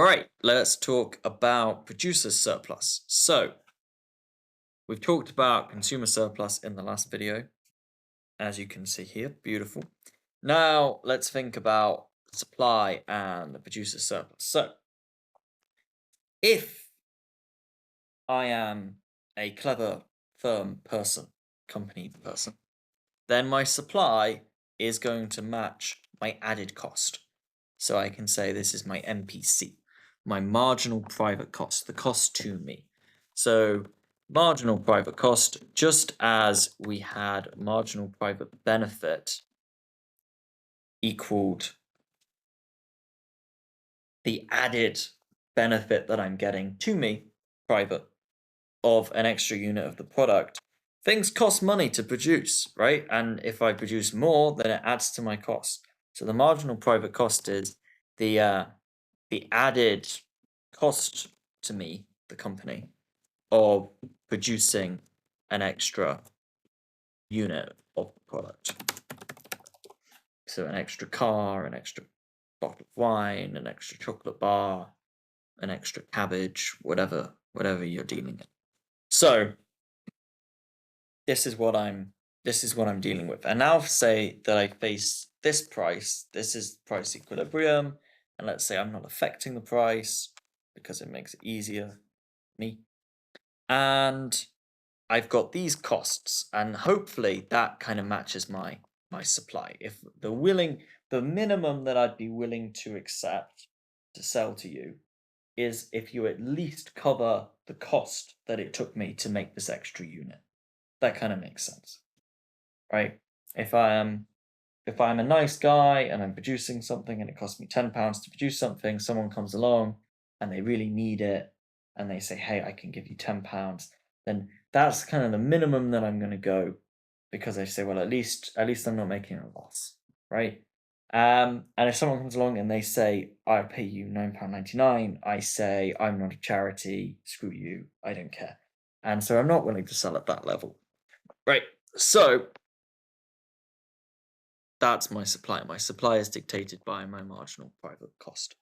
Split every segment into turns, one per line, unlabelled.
right, let's talk about producer surplus. So we've talked about consumer surplus in the last video, as you can see here, beautiful. Now let's think about supply and the producer surplus. So if I am a clever firm person, company person, then my supply is going to match my added cost. So I can say this is my MPC, my marginal private cost, the cost to me. So marginal private cost, just as we had marginal private benefit equaled the added benefit that I'm getting to me, private, of an extra unit of the product. Things cost money to produce, right? And if I produce more, then it adds to my cost. So the marginal private cost is the added cost to me, the company, of producing an extra unit of the product. So an extra car, an extra bottle of wine, an extra chocolate bar, an extra cabbage, whatever you're dealing in. So this is what I'm dealing with. And now say that I face this price, this is price equilibrium, and let's say I'm not affecting the price because it makes it easier for me. And I've got these costs, and hopefully that kind of matches my supply. If the minimum that I'd be willing to accept to sell to you is if you at least cover the cost that it took me to make this extra unit. That kind of makes sense, right? If I'm a nice guy and I'm producing something and it costs me £10 to produce something, someone comes along and they really need it and they say, hey, I can give you £10, then that's kind of the minimum that I'm going to go, because I say, well, at least I'm not making a loss, right? And if someone comes along and they say, I'll pay you £9.99, I say, I'm not a charity, screw you, I don't care. And so I'm not willing to sell at that level, right? So that's my supply. My supply is dictated by my marginal private cost.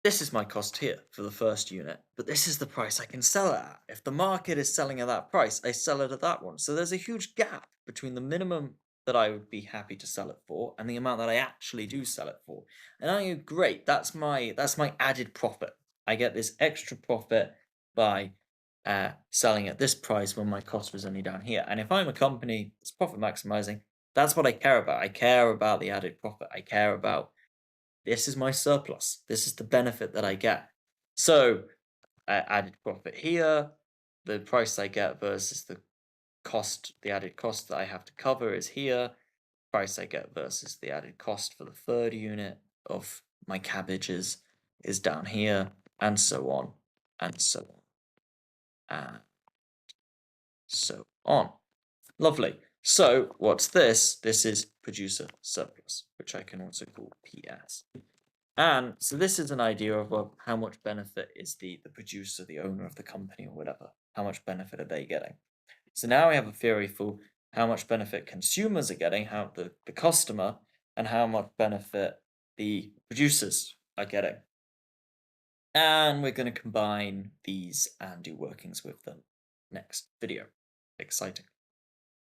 This is my cost here for the first unit, but this is the price I can sell it at. If the market is selling at that price, I sell it at that one. So there's a huge gap between the minimum that I would be happy to sell it for and the amount that I actually do sell it for. And I go, great, that's my added profit. I get this extra profit by selling at this price when my cost was only down here. And if I'm a company that's profit maximizing, that's what I care about. I care about the added profit. I care about, this is my surplus. This is the benefit that I get. So added profit here, the price I get versus the cost, the added cost that I have to cover is here. Price I get versus the added cost for the third unit of my cabbages is down here, and so on, and so on, and so on. Lovely. So what's this? This is producer surplus, which I can also call PS. And so this is an idea of, well, how much benefit is the producer, the owner of the company or whatever, how much benefit are they getting? So now we have a theory for how much benefit consumers are getting, how the customer, and how much benefit the producers are getting. And we're going to combine these and do workings with them next video. Exciting.